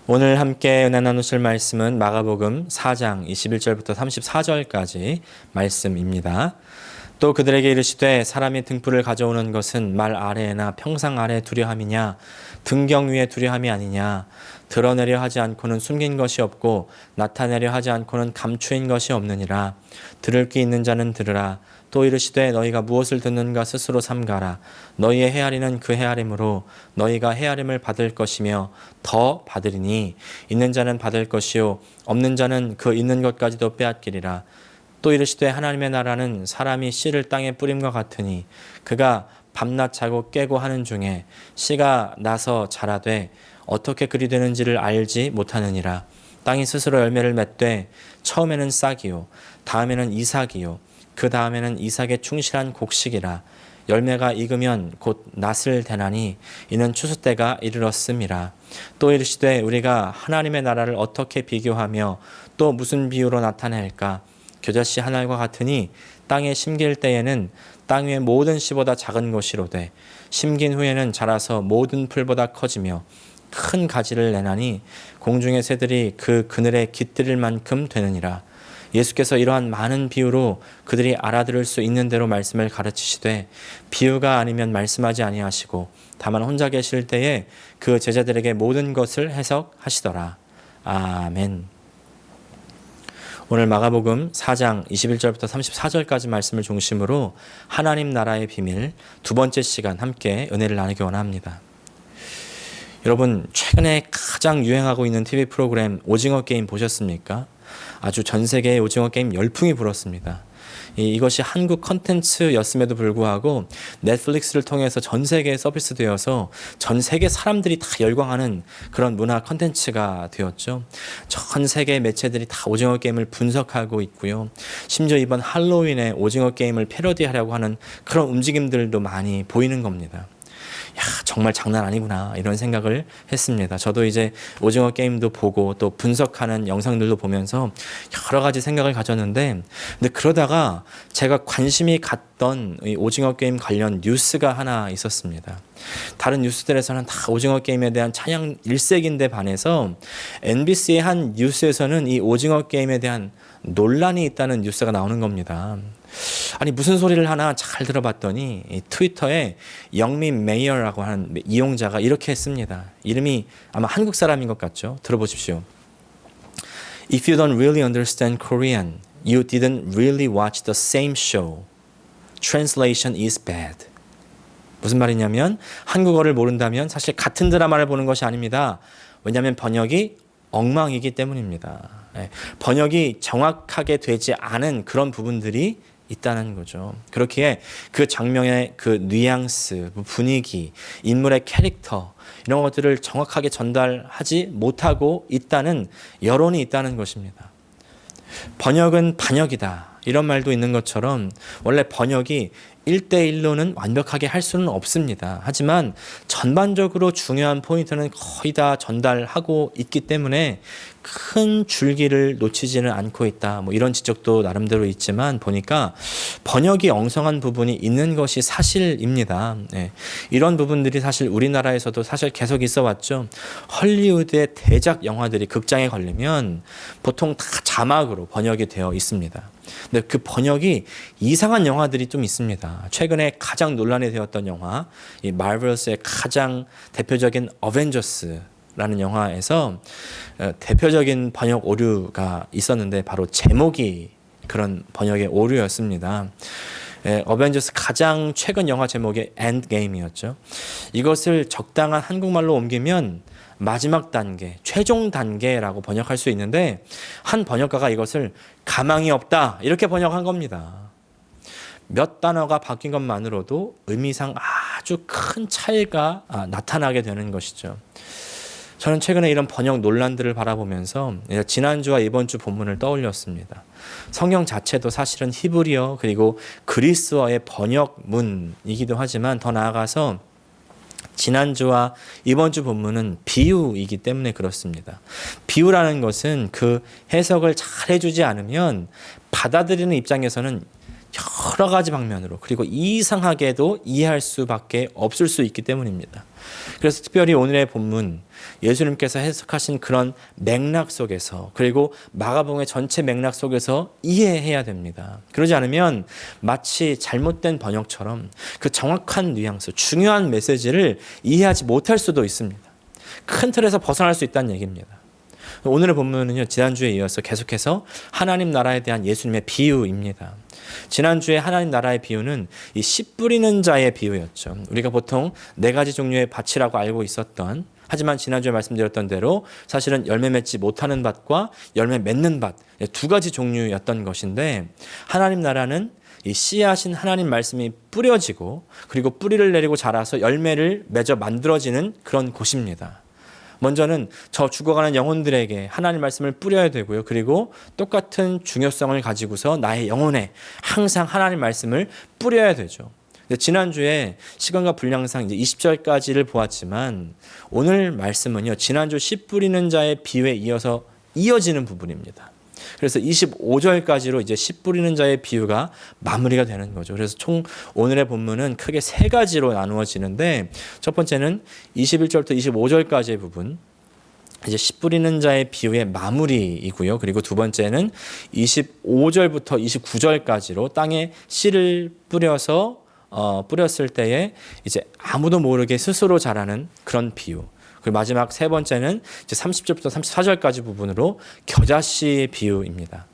오늘 함께 은혜 나누실 말씀은 마가복음 4장 21절부터 34절까지 말씀입니다. 또 그들에게 이르시되 사람이 등불을 가져오는 것은 말 아래나 평상 아래 두려함이냐 등경 위에 두려함이 아니냐 드러내려 하지 않고는 숨긴 것이 없고 나타내려 하지 않고는 감추인 것이 없느니라. 들을 귀 있는 자는 들으라. 또 이르시되 너희가 무엇을 듣는가 스스로 삼가라. 너희의 헤아리는 그 헤아림으로 너희가 헤아림을 받을 것이며 더 받으리니 있는 자는 받을 것이요 없는 자는 그 있는 것까지도 빼앗기리라. 또 이르시되 하나님의 나라는 사람이 씨를 땅에 뿌림과 같으니 그가 밤낮 자고 깨고 하는 중에 씨가 나서 자라되 어떻게 그리 되는지를 알지 못하느니라. 땅이 스스로 열매를 맺되 처음에는 싹이요 다음에는 이삭이요 그 다음에는 이삭의 충실한 곡식이라. 열매가 익으면 곧 낫을 대나니 이는 추수 때가 이르렀음이라. 또 이르시되 우리가 하나님의 나라를 어떻게 비교하며 또 무슨 비유로 나타낼까? 겨자씨 한 알과 같으니 땅에 심길 때에는 땅 위의 모든 씨보다 작은 것이로되 심긴 후에는 자라서 모든 풀보다 커지며 큰 가지를 내나니 공중의 새들이 그 그늘에 깃들일 만큼 되느니라. 예수께서 이러한 많은 비유로 그들이 알아들을 수 있는 대로 말씀을 가르치시되 비유가 아니면 말씀하지 아니하시고 다만 혼자 계실 때에 그 제자들에게 모든 것을 해석하시더라. 아멘. 오늘 마가복음 4장 21절부터 34절까지 말씀을 중심으로 하나님 나라의 비밀 두 번째 시간 함께 은혜를 나누기 원합니다. 여러분, 최근에 가장 유행하고 있는 TV 프로그램 오징어 게임 보셨습니까? 아주 전 세계의 오징어 게임 열풍이 불었습니다. 이것이 한국 컨텐츠였음에도 불구하고 넷플릭스를 통해서 전 세계에 서비스되어서 전 세계 사람들이 다 열광하는 그런 문화 컨텐츠가 되었죠. 전 세계 매체들이 다 오징어 게임을 분석하고 있고요. 심지어 이번 할로윈에 오징어 게임을 패러디하려고 하는 그런 움직임들도 많이 보이는 겁니다. 야, 정말 장난 아니구나 이런 생각을 했습니다. 저도 이제 오징어 게임도 보고 또 분석하는 영상들도 보면서 여러 가지 생각을 가졌는데, 근데 그러다가 제가 관심이 갔던 이 오징어 게임 관련 뉴스가 하나 있었습니다. 다른 뉴스들에서는 다 오징어 게임에 대한 찬양 일색인데 반해서 MBC의 한 뉴스에서는 이 오징어 게임에 대한 논란이 있다는 뉴스가 나오는 겁니다. 아니 무슨 소리를 하나 잘 들어봤더니 트위터에 영민 메이어라고 하는 이용자가 이렇게 했습니다. 이름이 아마 한국 사람인 것 같죠? 들어보십시오. If you don't really understand Korean, you didn't really watch the same show. Translation is bad. 무슨 말이냐면 한국어를 모른다면 사실 같은 드라마를 보는 것이 아닙니다. 왜냐하면 번역이 엉망이기 때문입니다. 번역이 정확하게 되지 않은 그런 부분들이 있다는 거죠. 그렇기에 그 장면의 그 뉘앙스, 분위기, 인물의 캐릭터 이런 것들을 정확하게 전달하지 못하고 있다는 여론이 있다는 것입니다. 번역은 반역이다. 이런 말도 있는 것처럼 원래 번역이 1대1로는 완벽하게 할 수는 없습니다. 하지만 전반적으로 중요한 포인트는 거의 다 전달하고 있기 때문에 큰 줄기를 놓치지는 않고 있다. 뭐 이런 지적도 나름대로 있지만 보니까 번역이 엉성한 부분이 있는 것이 사실입니다. 네. 이런 부분들이 사실 우리나라에서도 사실 계속 있어 왔죠. 헐리우드의 대작 영화들이 극장에 걸리면 보통 다 자막으로 번역이 되어 있습니다. 근데 그 번역이 이상한 영화들이 좀 있습니다. 최근에 가장 논란이 되었던 영화, 이 마블스의 가장 대표적인 어벤져스라는 영화에서 대표적인 번역 오류가 있었는데 바로 제목이 그런 번역의 오류였습니다. 어벤져스 가장 최근 영화 제목이 엔드게임이었죠. 이것을 적당한 한국말로 옮기면 마지막 단계, 최종 단계라고 번역할 수 있는데 한 번역가가 이것을 가망이 없다 이렇게 번역한 겁니다. 몇 단어가 바뀐 것만으로도 의미상 아주 큰 차이가 나타나게 되는 것이죠. 저는 최근에 이런 번역 논란들을 바라보면서 지난주와 이번 주 본문을 떠올렸습니다. 성경 자체도 사실은 히브리어 그리고 그리스어의 번역문이기도 하지만 더 나아가서 지난주와 이번 주 본문은 비유이기 때문에 그렇습니다. 비유라는 것은 그 해석을 잘 해주지 않으면 받아들이는 입장에서는 여러 가지 방면으로 그리고 이상하게도 이해할 수밖에 없을 수 있기 때문입니다. 그래서 특별히 오늘의 본문 예수님께서 해석하신 그런 맥락 속에서 그리고 마가복음의 전체 맥락 속에서 이해해야 됩니다. 그러지 않으면 마치 잘못된 번역처럼 그 정확한 뉘앙스, 중요한 메시지를 이해하지 못할 수도 있습니다. 큰 틀에서 벗어날 수 있다는 얘기입니다. 오늘의 본문은요, 지난주에 이어서 계속해서 하나님 나라에 대한 예수님의 비유입니다. 지난주에 하나님 나라의 비유는 이 씨 뿌리는 자의 비유였죠. 우리가 보통 네 가지 종류의 밭이라고 알고 있었던, 하지만 지난주에 말씀드렸던 대로 사실은 열매 맺지 못하는 밭과 열매 맺는 밭, 두 가지 종류였던 것인데, 하나님 나라는 이 씨앗인 하나님 말씀이 뿌려지고 그리고 뿌리를 내리고 자라서 열매를 맺어 만들어지는 그런 곳입니다. 먼저는 저 죽어가는 영혼들에게 하나님 말씀을 뿌려야 되고요. 그리고 똑같은 중요성을 가지고서 나의 영혼에 항상 하나님 말씀을 뿌려야 되죠. 지난주에 시간과 분량상 이제 20절까지를 보았지만 오늘 말씀은요, 지난주 씨 뿌리는 자의 비유에 이어서 이어지는 부분입니다. 그래서 25절까지로 이제 씨 뿌리는 자의 비유가 마무리가 되는 거죠. 그래서 총 오늘의 본문은 크게 세 가지로 나누어지는데, 첫 번째는 21절부터 25절까지의 부분, 이제 씨 뿌리는 자의 비유의 마무리이고요. 그리고 두 번째는 25절부터 29절까지로 땅에 씨를 뿌렸을 때에 이제 아무도 모르게 스스로 자라는 그런 비유. 그리고 마지막 세 번째는 이제 30절부터 34절까지 부분으로 겨자씨의 비유입니다.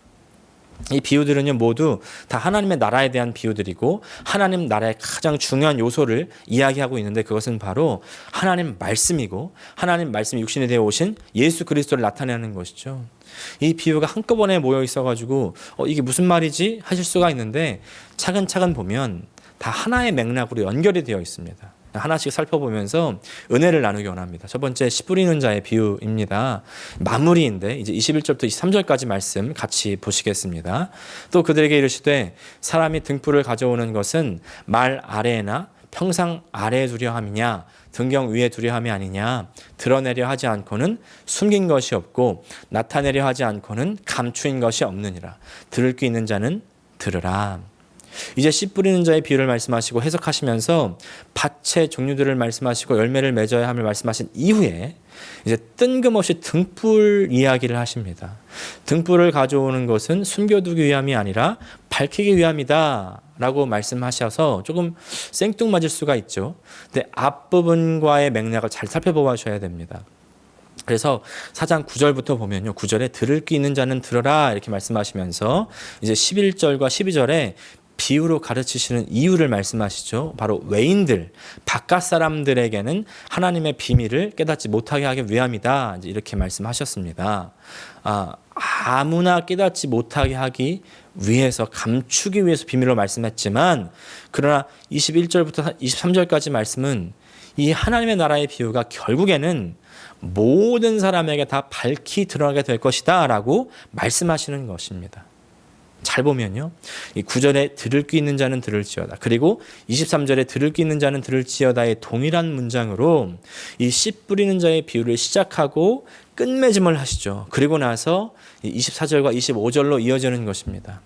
이 비유들은요, 모두 다 하나님의 나라에 대한 비유들이고 하나님 나라의 가장 중요한 요소를 이야기하고 있는데, 그것은 바로 하나님 말씀이고 하나님 말씀이 육신이 되어 오신 예수 그리스도를 나타내는 것이죠. 이 비유가 한꺼번에 모여 있어가지고 이게 무슨 말이지 하실 수가 있는데, 차근차근 보면 다 하나의 맥락으로 연결이 되어 있습니다. 하나씩 살펴보면서 은혜를 나누기 원합니다. 첫 번째, 씨 뿌리는 자의 비유입니다. 마무리인데 이제 21절부터 23절까지 말씀 같이 보시겠습니다. 또 그들에게 이르시되 사람이 등불을 가져오는 것은 말 아래에나 평상 아래에 두려 함이냐, 등경 위에 두려 함이 아니냐. 드러내려 하지 않고는 숨긴 것이 없고 나타내려 하지 않고는 감추인 것이 없느니라. 들을 귀 있는 자는 들으라. 이제 씨 뿌리는 자의 비유를 말씀하시고 해석하시면서 밭의 종류들을 말씀하시고 열매를 맺어야 함을 말씀하신 이후에 이제 뜬금없이 등불 이야기를 하십니다. 등불을 가져오는 것은 숨겨두기 위함이 아니라 밝히기 위함이다 라고 말씀하셔서 조금 생뚱맞을 수가 있죠. 근데 앞부분과의 맥락을 잘 살펴보셔야 됩니다. 그래서 4장 9절부터 보면요, 9절에 들을 귀 있는 자는 들어라 이렇게 말씀하시면서 이제 11절과 12절에 비유로 가르치시는 이유를 말씀하시죠. 바로 외인들, 바깥 사람들에게는 하나님의 비밀을 깨닫지 못하게 하기 위함이다. 이제 이렇게 말씀하셨습니다. 아무나 깨닫지 못하게 하기 위해서, 감추기 위해서 비밀로 말씀했지만, 그러나 21절부터 23절까지 말씀은 이 하나님의 나라의 비유가 결국에는 모든 사람에게 다 밝히 드러나게 될 것이다 라고 말씀하시는 것입니다. 잘 보면요, 이 9절에 들을 귀 있는 자는 들을지어다, 그리고 23절에 들을 귀 있는 자는 들을지어다의 동일한 문장으로 이 씨 뿌리는 자의 비유를 시작하고 끝맺음을 하시죠. 그리고 나서 24절과 25절로 이어지는 것입니다.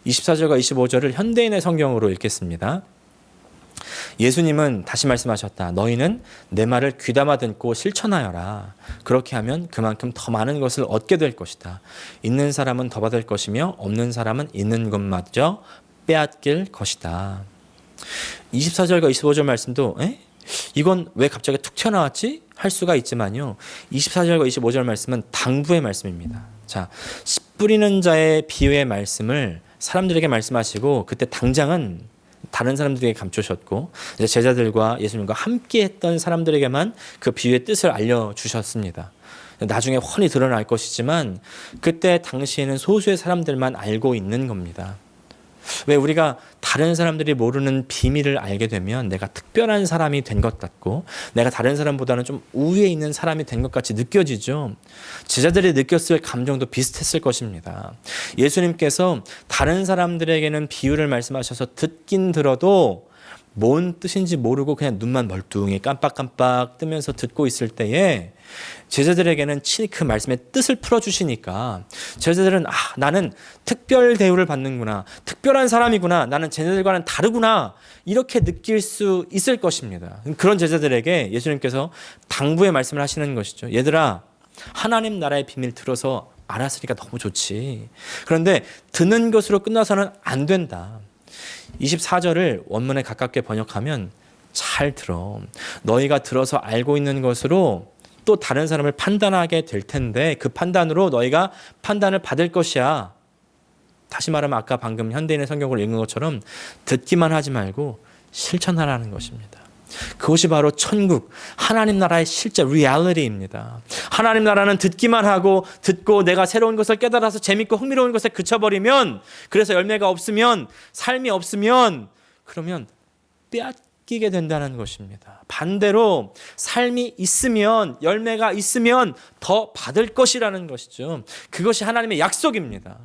24절과 25절을 현대인의 성경으로 읽겠습니다. 예수님은 다시 말씀하셨다. 너희는 내 말을 귀담아 듣고 실천하여라. 그렇게 하면 그만큼 더 많은 것을 얻게 될 것이다. 있는 사람은 더 받을 것이며 없는 사람은 있는 것마저 빼앗길 것이다. 24절과 25절 말씀도 이건 왜 갑자기 툭 튀어나왔지? 할 수가 있지만요, 24절과 25절 말씀은 당부의 말씀입니다. 자, 씨 뿌리는 자의 비유의 말씀을 사람들에게 말씀하시고 그때 당장은 다른 사람들에게 감추셨고 이제 제자들과 예수님과 함께 했던 사람들에게만 그 비유의 뜻을 알려주셨습니다. 나중에 훤히 드러날 것이지만 그때 당시에는 소수의 사람들만 알고 있는 겁니다. 왜 우리가 다른 사람들이 모르는 비밀을 알게 되면 내가 특별한 사람이 된 것 같고 내가 다른 사람보다는 좀 우위에 있는 사람이 된 것 같이 느껴지죠. 제자들이 느꼈을 감정도 비슷했을 것입니다. 예수님께서 다른 사람들에게는 비유를 말씀하셔서 듣긴 들어도 뭔 뜻인지 모르고 그냥 눈만 멀뚱히 깜빡깜빡 뜨면서 듣고 있을 때에 제자들에게는 친히 그 말씀의 뜻을 풀어주시니까 제자들은 나는 특별 대우를 받는구나, 특별한 사람이구나, 나는 쟤네들과는 다르구나, 이렇게 느낄 수 있을 것입니다. 그런 제자들에게 예수님께서 당부의 말씀을 하시는 것이죠. 얘들아, 하나님 나라의 비밀 들어서 알았으니까 너무 좋지. 그런데 듣는 것으로 끝나서는 안 된다. 24절을 원문에 가깝게 번역하면 잘 들어. 너희가 들어서 알고 있는 것으로 또 다른 사람을 판단하게 될 텐데 그 판단으로 너희가 판단을 받을 것이야. 다시 말하면 아까 방금 현대인의 성경을 읽은 것처럼 듣기만 하지 말고 실천하라는 것입니다. 그것이 바로 천국, 하나님 나라의 실제 리얼리티입니다. 하나님 나라는 듣기만 하고 듣고 내가 새로운 것을 깨달아서 재밌고 흥미로운 것에 그쳐버리면, 그래서 열매가 없으면, 삶이 없으면 그러면 빼앗기게 된다는 것입니다. 반대로 삶이 있으면, 열매가 있으면 더 받을 것이라는 것이죠. 그것이 하나님의 약속입니다.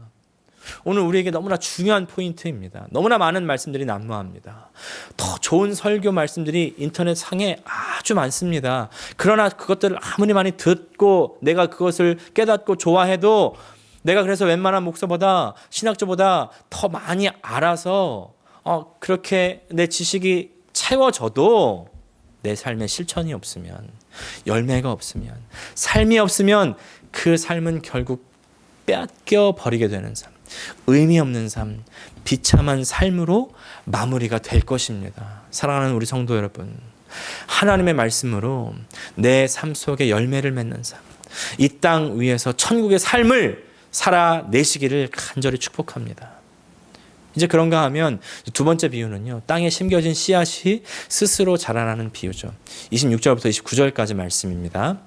오늘 우리에게 너무나 중요한 포인트입니다. 너무나 많은 말씀들이 난무합니다. 더 좋은 설교 말씀들이 인터넷 상에 아주 많습니다. 그러나 그것들을 아무리 많이 듣고 내가 그것을 깨닫고 좋아해도 내가 그래서 웬만한 목사보다 신학자보다 더 많이 알아서 그렇게 내 지식이 채워져도 내 삶에 실천이 없으면, 열매가 없으면, 삶이 없으면 그 삶은 결국 빼앗겨 버리게 되는 삶, 의미 없는 삶, 비참한 삶으로 마무리가 될 것입니다. 사랑하는 우리 성도 여러분, 하나님의 말씀으로 내 삶 속에 열매를 맺는 삶, 이 땅 위에서 천국의 삶을 살아내시기를 간절히 축복합니다. 이제 그런가 하면 두 번째 비유는요, 땅에 심겨진 씨앗이 스스로 자라나는 비유죠. 26절부터 29절까지 말씀입니다.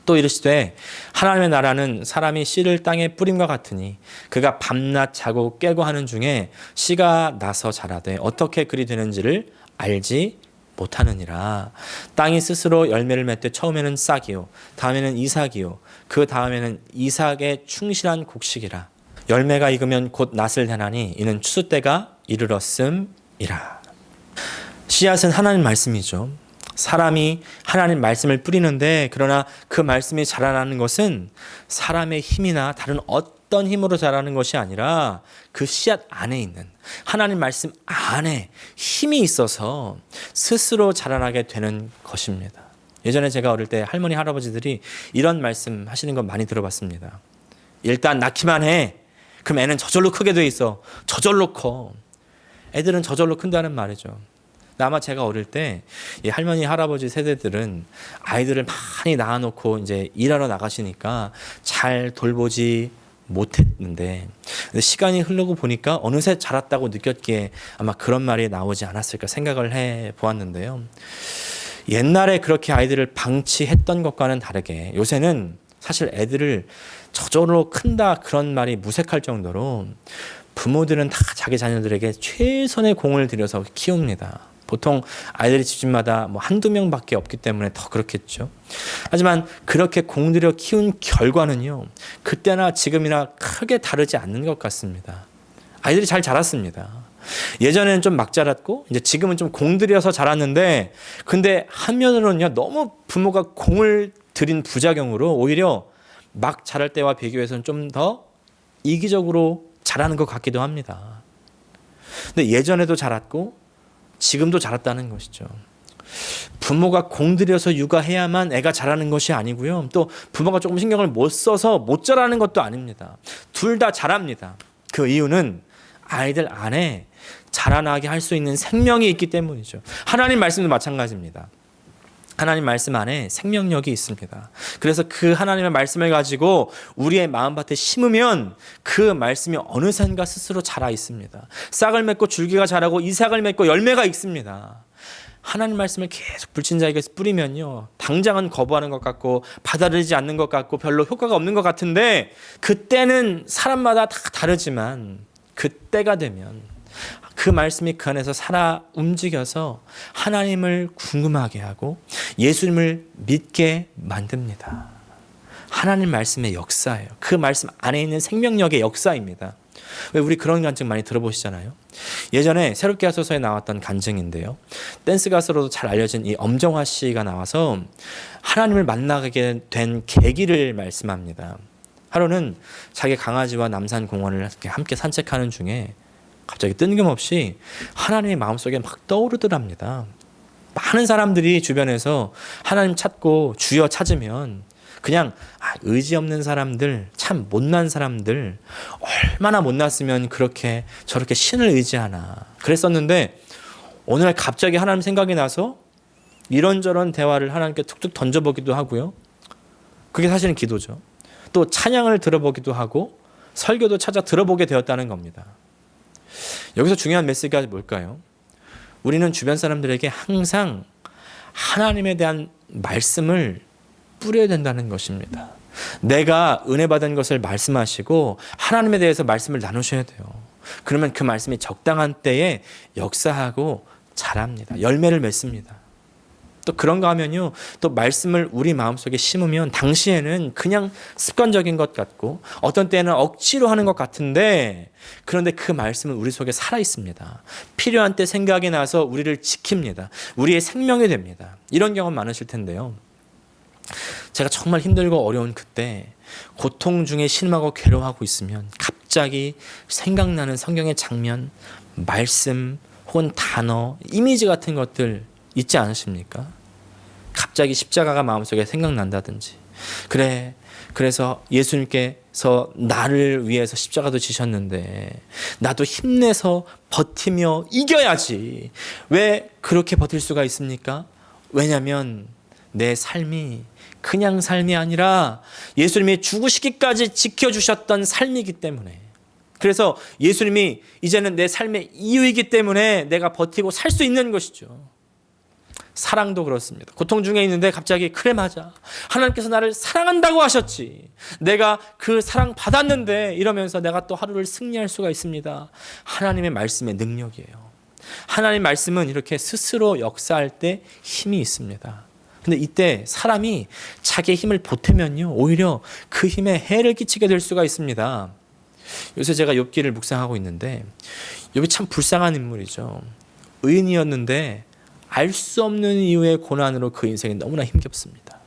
또 이르시되 하나님의 나라는 사람이 씨를 땅에 뿌림과 같으니 그가 밤낮 자고 깨고 하는 중에 씨가 나서 자라되 어떻게 그리 되는지를 알지 못하느니라. 땅이 스스로 열매를 맺되 처음에는 싹이요 다음에는 이삭이요 그 다음에는 이삭의 충실한 곡식이라. 열매가 익으면 곧 낫을 대나니 이는 추수 때가 이르렀음이라. 씨앗은 하나님 말씀이죠. 사람이 하나님 말씀을 뿌리는데, 그러나 그 말씀이 자라나는 것은 사람의 힘이나 다른 어떤 힘으로 자라는 것이 아니라 그 씨앗 안에 있는 하나님 말씀 안에 힘이 있어서 스스로 자라나게 되는 것입니다. 예전에 제가 어릴 때 할머니 할아버지들이 이런 말씀 하시는 거 많이 들어봤습니다. 일단 낳기만 해. 그럼 애는 저절로 크게 돼 있어. 저절로 커. 애들은 저절로 큰다는 말이죠. 아마 제가 어릴 때 이 할머니 할아버지 세대들은 아이들을 많이 낳아놓고 이제 일하러 나가시니까 잘 돌보지 못했는데, 시간이 흐르고 보니까 어느새 자랐다고 느꼈기에 아마 그런 말이 나오지 않았을까 생각을 해 보았는데요. 옛날에 그렇게 아이들을 방치했던 것과는 다르게 요새는 사실 애들을 저절로 큰다 그런 말이 무색할 정도로 부모들은 다 자기 자녀들에게 최선의 공을 들여서 키웁니다. 보통 아이들이 집집마다 한두 명밖에 없기 때문에 더 그렇겠죠. 하지만 그렇게 공들여 키운 결과는요, 그때나 지금이나 크게 다르지 않는 것 같습니다. 아이들이 잘 자랐습니다. 예전에는 좀 막 자랐고 이제 지금은 좀 공들여서 자랐는데, 근데 한면으로는요, 너무 부모가 공을 들인 부작용으로 오히려 막 자랄 때와 비교해서는 좀 더 이기적으로 자라는 것 같기도 합니다. 근데 예전에도 자랐고 지금도 자랐다는 것이죠. 부모가 공들여서 육아해야만 애가 자라는 것이 아니고요. 또 부모가 조금 신경을 못 써서 못 자라는 것도 아닙니다. 둘 다 자랍니다. 그 이유는 아이들 안에 자라나게 할 수 있는 생명이 있기 때문이죠. 하나님 말씀도 마찬가지입니다. 하나님 말씀 안에 생명력이 있습니다. 그래서 그 하나님의 말씀을 가지고 우리의 마음밭에 심으면 그 말씀이 어느샌가 스스로 자라 있습니다. 싹을 맺고 줄기가 자라고 이삭을 맺고 열매가 있습니다. 하나님 말씀을 계속 불신자에게 뿌리면요, 당장은 거부하는 것 같고 받아들이지 않는 것 같고 별로 효과가 없는 것 같은데, 그때는 사람마다 다 다르지만 그때가 되면 그 말씀이 그 안에서 살아 움직여서 하나님을 궁금하게 하고 예수님을 믿게 만듭니다. 하나님 말씀의 역사예요. 그 말씀 안에 있는 생명력의 역사입니다. 왜 우리 그런 간증 많이 들어보시잖아요. 예전에 새롭게 하소서에 나왔던 간증인데요. 댄스 가수로도 잘 알려진 이 엄정화 씨가 나와서 하나님을 만나게 된 계기를 말씀합니다. 하루는 자기 강아지와 남산 공원을 함께 산책하는 중에 갑자기 뜬금없이 하나님의 마음속에 막 떠오르더랍니다. 많은 사람들이 주변에서 하나님 찾고 주여 찾으면 그냥 의지 없는 사람들, 참 못난 사람들, 얼마나 못났으면 그렇게 저렇게 신을 의지하나 그랬었는데, 어느 날 갑자기 하나님 생각이 나서 이런저런 대화를 하나님께 툭툭 던져보기도 하고요. 그게 사실은 기도죠. 또 찬양을 들어보기도 하고 설교도 찾아 들어보게 되었다는 겁니다. 여기서 중요한 메시지가 뭘까요? 우리는 주변 사람들에게 항상 하나님에 대한 말씀을 뿌려야 된다는 것입니다. 내가 은혜 받은 것을 말씀하시고 하나님에 대해서 말씀을 나누셔야 돼요. 그러면 그 말씀이 적당한 때에 역사하고 자랍니다. 열매를 맺습니다. 또 그런가 하면요, 또 말씀을 우리 마음속에 심으면 당시에는 그냥 습관적인 것 같고 어떤 때는 억지로 하는 것 같은데, 그런데 그 말씀은 우리 속에 살아 있습니다. 필요한 때 생각이 나서 우리를 지킵니다. 우리의 생명이 됩니다. 이런 경험 많으실 텐데요. 제가 정말 힘들고 어려운 그때 고통 중에 신음하고 괴로워하고 있으면 갑자기 생각나는 성경의 장면, 말씀 혹은 단어, 이미지 같은 것들 있지 않으십니까? 갑자기 십자가가 마음속에 생각난다든지, 그래서 예수님께서 나를 위해서 십자가도 지셨는데 나도 힘내서 버티며 이겨야지. 왜 그렇게 버틸 수가 있습니까? 왜냐하면 내 삶이 그냥 삶이 아니라 예수님이 죽으시기까지 지켜주셨던 삶이기 때문에, 그래서 예수님이 이제는 내 삶의 이유이기 때문에 내가 버티고 살 수 있는 것이죠. 사랑도 그렇습니다. 고통 중에 있는데 갑자기 그래 맞아, 하나님께서 나를 사랑한다고 하셨지, 내가 그 사랑 받았는데, 이러면서 내가 또 하루를 승리할 수가 있습니다. 하나님의 말씀의 능력이에요. 하나님의 말씀은 이렇게 스스로 역사할 때 힘이 있습니다. 근데 이때 사람이 자기의 힘을 보태면요, 오히려 그 힘에 해를 끼치게 될 수가 있습니다. 요새 제가 욥기를 묵상하고 있는데 욥이 참 불쌍한 인물이죠. 의인이었는데 알 수 없는 이유의 고난으로 그 인생이 너무나 힘겹습니다.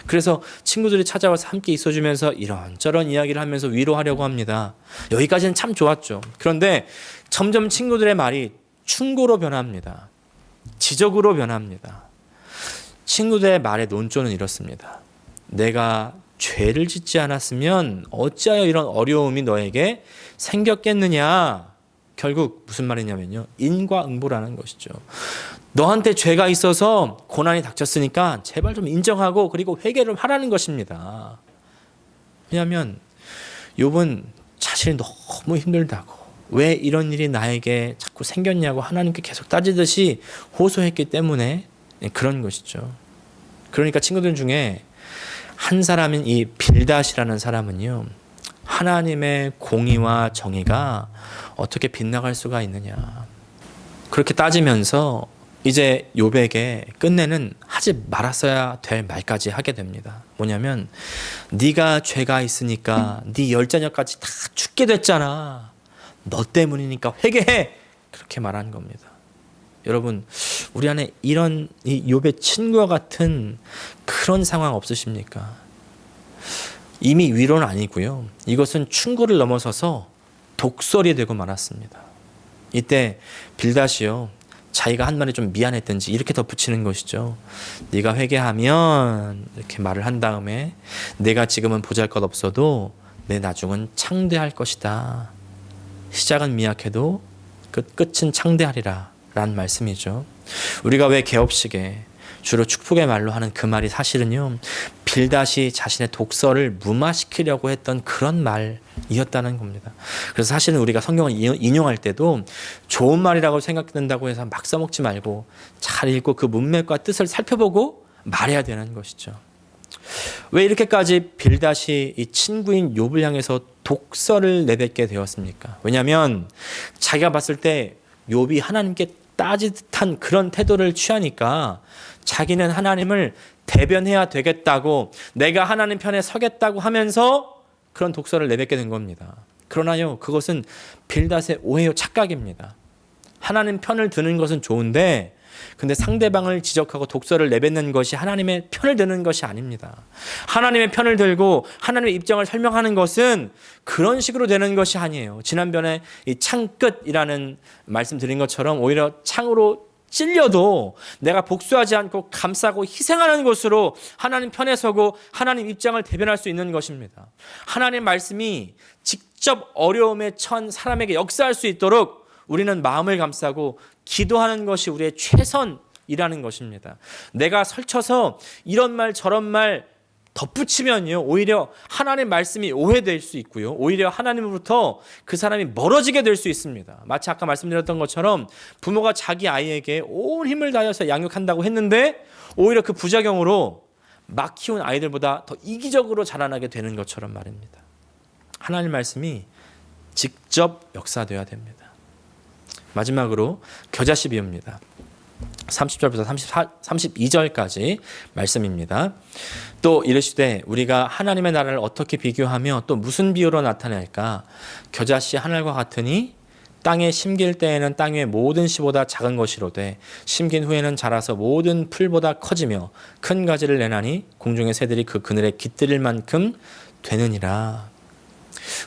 그래서 친구들이 찾아와서 함께 있어주면서 이런저런 이야기를 하면서 위로하려고 합니다. 여기까지는 참 좋았죠. 그런데 점점 친구들의 말이 충고로 변합니다. 지적으로 변합니다. 친구들의 말의 논조는 이렇습니다. 내가 죄를 짓지 않았으면 어찌하여 이런 어려움이 너에게 생겼겠느냐. 결국 무슨 말이냐면요, 인과응보라는 것이죠. 너한테 죄가 있어서 고난이 닥쳤으니까 제발 좀 인정하고 그리고 회개를 하라는 것입니다. 왜냐하면 욥은 자신이 너무 힘들다고, 왜 이런 일이 나에게 자꾸 생겼냐고 하나님께 계속 따지듯이 호소했기 때문에 그런 것이죠. 그러니까 친구들 중에 한 사람인 이 빌닷이라는 사람은요, 하나님의 공의와 정의가 어떻게 빗나갈 수가 있느냐, 그렇게 따지면서 이제 욥에게 끝내는 하지 말았어야 될 말까지 하게 됩니다. 뭐냐면, 네가 죄가 있으니까 네 열 자녀까지 다 죽게 됐잖아, 너 때문이니까 회개해, 그렇게 말한 겁니다. 여러분, 우리 안에 이런 이 욥의 친구와 같은 그런 상황 없으십니까? 이미 위로는 아니고요, 이것은 충고를 넘어서서 독설이 되고 말았습니다. 이때 빌닷이요, 자기가 한 말이 좀 미안했든지 이렇게 덧붙이는 것이죠. 네가 회개하면, 이렇게 말을 한 다음에, 내가 지금은 보잘것없어도 내 나중은 창대할 것이다. 시작은 미약해도 끝은 창대하리라 라는 말씀이죠. 우리가 왜 개업식에 주로 축복의 말로 하는 그 말이 사실은요, 빌닷이 자신의 독설을 무마시키려고 했던 그런 말이었다는 겁니다. 그래서 사실은 우리가 성경을 인용할 때도 좋은 말이라고 생각된다고 해서 막 써먹지 말고 잘 읽고 그 문맥과 뜻을 살펴보고 말해야 되는 것이죠. 왜 이렇게까지 빌닷이 이 친구인 욥을 향해서 독설을 내뱉게 되었습니까? 왜냐하면 자기가 봤을 때 욥이 하나님께 따지듯한 그런 태도를 취하니까 자기는 하나님을 대변해야 되겠다고, 내가 하나님 편에 서겠다고 하면서 그런 독설을 내뱉게 된 겁니다. 그러나요, 그것은 빌닷의 오해요, 착각입니다. 하나님 편을 드는 것은 좋은데, 근데 상대방을 지적하고 독설을 내뱉는 것이 하나님의 편을 드는 것이 아닙니다. 하나님의 편을 들고 하나님의 입장을 설명하는 것은 그런 식으로 되는 것이 아니에요. 지난번에 이 창끝이라는 말씀 드린 것처럼 오히려 창으로 찔려도 내가 복수하지 않고 감싸고 희생하는 것으로 하나님 편에 서고 하나님 입장을 대변할 수 있는 것입니다. 하나님의 말씀이 직접 어려움에 처한 사람에게 역사할 수 있도록 우리는 마음을 감싸고 기도하는 것이 우리의 최선이라는 것입니다. 내가 설쳐서 이런 말 저런 말 덧붙이면요, 오히려 하나님의 말씀이 오해될 수 있고요, 오히려 하나님으로부터 그 사람이 멀어지게 될 수 있습니다. 마치 아까 말씀드렸던 것처럼 부모가 자기 아이에게 온 힘을 다해서 양육한다고 했는데 오히려 그 부작용으로 막 키운 아이들보다 더 이기적으로 자라나게 되는 것처럼 말입니다. 하나님 말씀이 직접 역사되어야 됩니다. 마지막으로 겨자씨 비유입니다. 30절부터 32절까지 말씀입니다. 또 이르시되 우리가 하나님의 나라를 어떻게 비교하며 또 무슨 비유로 나타낼까? 겨자씨 하늘과 같으니 땅에 심길 때에는 땅 위의 모든 씨보다 작은 것이로되 심긴 후에는 자라서 모든 풀보다 커지며 큰 가지를 내나니 공중의 새들이 그 그늘에 깃들일 만큼 되느니라.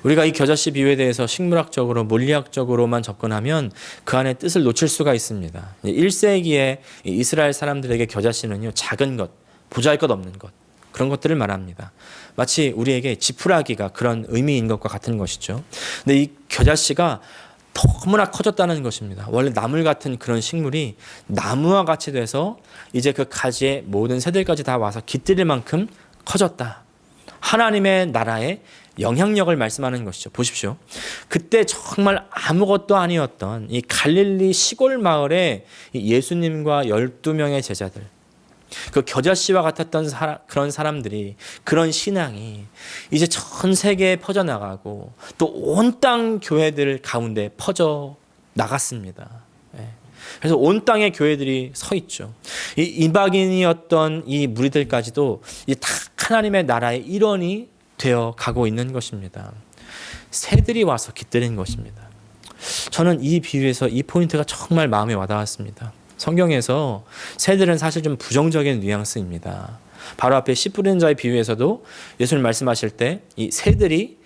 우리가 이 겨자씨 비유에 대해서 식물학적으로 물리학적으로만 접근하면 그 안에 뜻을 놓칠 수가 있습니다. 1세기에 이스라엘 사람들에게 겨자씨는요, 작은 것, 보잘것없는 것, 그런 것들을 말합니다. 마치 우리에게 지푸라기가 그런 의미인 것과 같은 것이죠. 근데 이 겨자씨가 너무나 커졌다는 것입니다. 원래 나물 같은 그런 식물이 나무와 같이 돼서 이제 그 가지에 모든 새들까지 다 와서 깃들일 만큼 커졌다. 하나님의 나라의 영향력을 말씀하는 것이죠. 보십시오. 그때 정말 아무것도 아니었던 이 갈릴리 시골 마을에 예수님과 12명의 제자들, 그 겨자씨와 같았던 그런 사람들이, 그런 신앙이 이제 전 세계에 퍼져나가고 또 온 땅 교회들 가운데 퍼져 나갔습니다. 그래서 온 땅의 교회들이 서 있죠. 이 이방인이었던 이 무리들까지도 다 하나님의 나라의 일원이 되어 가고 있는 것입니다. 새들이 와서 깃들인 것입니다. 저는 이 비유에서 이 포인트가 정말 마음에 와닿았습니다. 성경에서 새들은 사실 좀 부정적인 뉘앙스입니다. 바로 앞에 씨 뿌리는 자의 비유에서도 예수님 말씀하실 때 이 새들이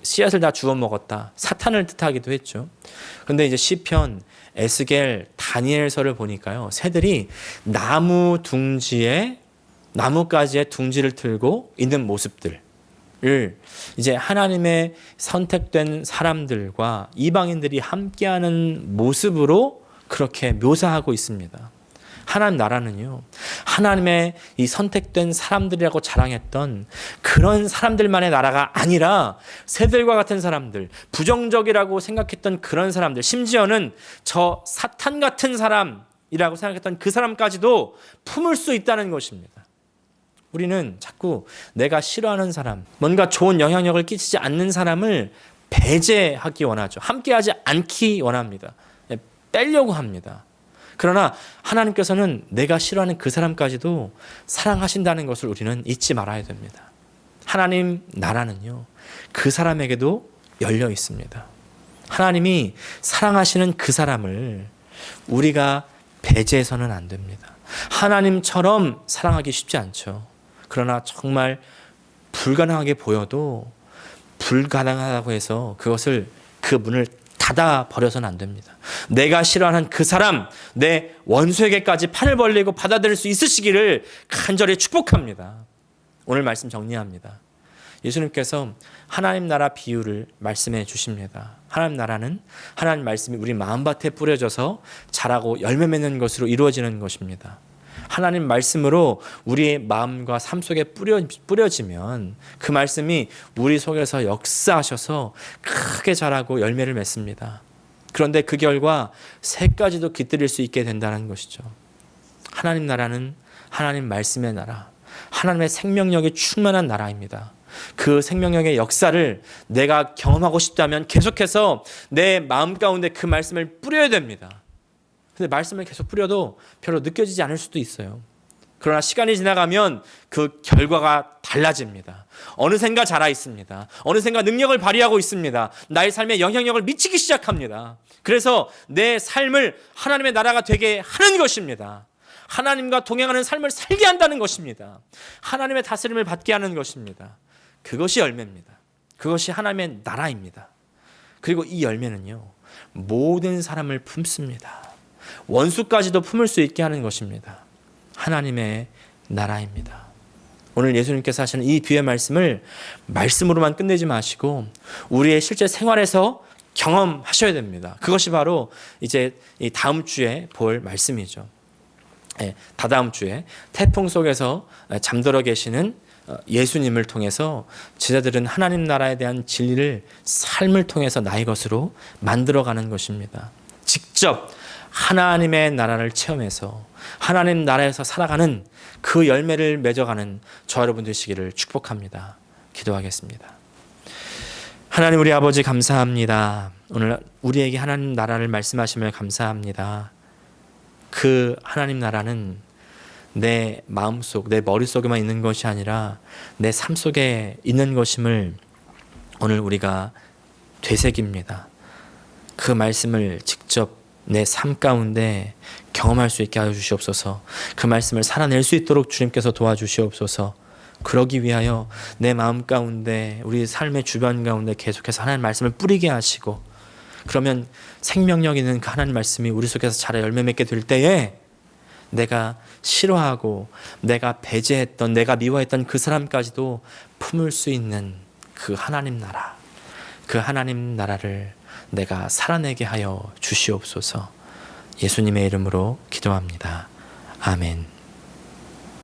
씨앗을 다 주워 먹었다, 사탄을 뜻하기도 했죠. 그런데 이제 시편, 에스겔, 다니엘서를 보니까요, 새들이 나무 둥지에, 나뭇가지에 둥지를 틀고 있는 모습들 을 이제 하나님의 선택된 사람들과 이방인들이 함께하는 모습으로 그렇게 묘사하고 있습니다. 하나님 나라는요, 하나님의 이 선택된 사람들이라고 자랑했던 그런 사람들만의 나라가 아니라 새들과 같은 사람들, 부정적이라고 생각했던 그런 사람들, 심지어는 저 사탄 같은 사람이라고 생각했던 그 사람까지도 품을 수 있다는 것입니다. 우리는 자꾸 내가 싫어하는 사람, 뭔가 좋은 영향력을 끼치지 않는 사람을 배제하기 원하죠. 함께하지 않기 원합니다. 빼려고 합니다. 그러나 하나님께서는 내가 싫어하는 그 사람까지도 사랑하신다는 것을 우리는 잊지 말아야 됩니다. 하나님 나라는요, 그 사람에게도 열려 있습니다. 하나님이 사랑하시는 그 사람을 우리가 배제해서는 안 됩니다. 하나님처럼 사랑하기 쉽지 않죠. 그러나 정말 불가능하게 보여도 불가능하다고 해서 그 문을 닫아 버려서는 안 됩니다. 내가 싫어하는 그 사람, 내 원수에게까지 판을 벌리고 받아들일 수 있으시기를 간절히 축복합니다. 오늘 말씀 정리합니다. 예수님께서 하나님 나라 비유를 말씀해 주십니다. 하나님 나라는 하나님 말씀이 우리 마음밭에 뿌려져서 자라고 열매 맺는 것으로 이루어지는 것입니다. 하나님 말씀으로 우리의 마음과 삶 속에 뿌려지면 그 말씀이 우리 속에서 역사하셔서 크게 자라고 열매를 맺습니다. 그런데 그 결과 새까지도 깃들일 수 있게 된다는 것이죠. 하나님 나라는 하나님 말씀의 나라, 하나님의 생명력이 충만한 나라입니다. 그 생명력의 역사를 내가 경험하고 싶다면 계속해서 내 마음 가운데 그 말씀을 뿌려야 됩니다. 근데 말씀을 계속 뿌려도 별로 느껴지지 않을 수도 있어요. 그러나 시간이 지나가면 그 결과가 달라집니다. 어느샌가 자라 있습니다. 어느샌가 능력을 발휘하고 있습니다. 나의 삶에 영향력을 미치기 시작합니다. 그래서 내 삶을 하나님의 나라가 되게 하는 것입니다. 하나님과 동행하는 삶을 살게 한다는 것입니다. 하나님의 다스림을 받게 하는 것입니다. 그것이 열매입니다. 그것이 하나님의 나라입니다. 그리고 이 열매는요, 모든 사람을 품습니다. 원수까지도 품을 수 있게 하는 것입니다. 하나님의 나라입니다. 오늘 예수님께서 하시는 이 뒤의 말씀을 말씀으로만 끝내지 마시고 우리의 실제 생활에서 경험하셔야 됩니다. 그것이 바로 이제 이 다음 주에 볼 말씀이죠. 다다음 주에 태풍 속에서 잠들어 계시는 예수님을 통해서 제자들은 하나님 나라에 대한 진리를 삶을 통해서 나의 것으로 만들어가는 것입니다. 직접 하나님의 나라를 체험해서 하나님 나라에서 살아가는 그 열매를 맺어가는 저 여러분 되시기를 축복합니다. 기도하겠습니다. 하나님 우리 아버지 감사합니다. 오늘 우리에게 하나님 나라를 말씀하시며 감사합니다. 그 하나님 나라는 내 마음속, 내 머릿속에만 있는 것이 아니라 내 삶 속에 있는 것임을 오늘 우리가 되새깁니다. 그 말씀을 직접 내 삶 가운데 경험할 수 있게 하여 주시옵소서. 그 말씀을 살아낼 수 있도록 주님께서 도와주시옵소서. 그러기 위하여 내 마음 가운데 우리 삶의 주변 가운데 계속해서 하나님 말씀을 뿌리게 하시고, 그러면 생명력 있는 그 하나님 말씀이 우리 속에서 자라 열매 맺게 될 때에 내가 싫어하고 내가 배제했던, 내가 미워했던 그 사람까지도 품을 수 있는 그 하나님 나라, 그 하나님 나라를 내가 살아내게 하여 주시옵소서. 예수님의 이름으로 기도합니다. 아멘.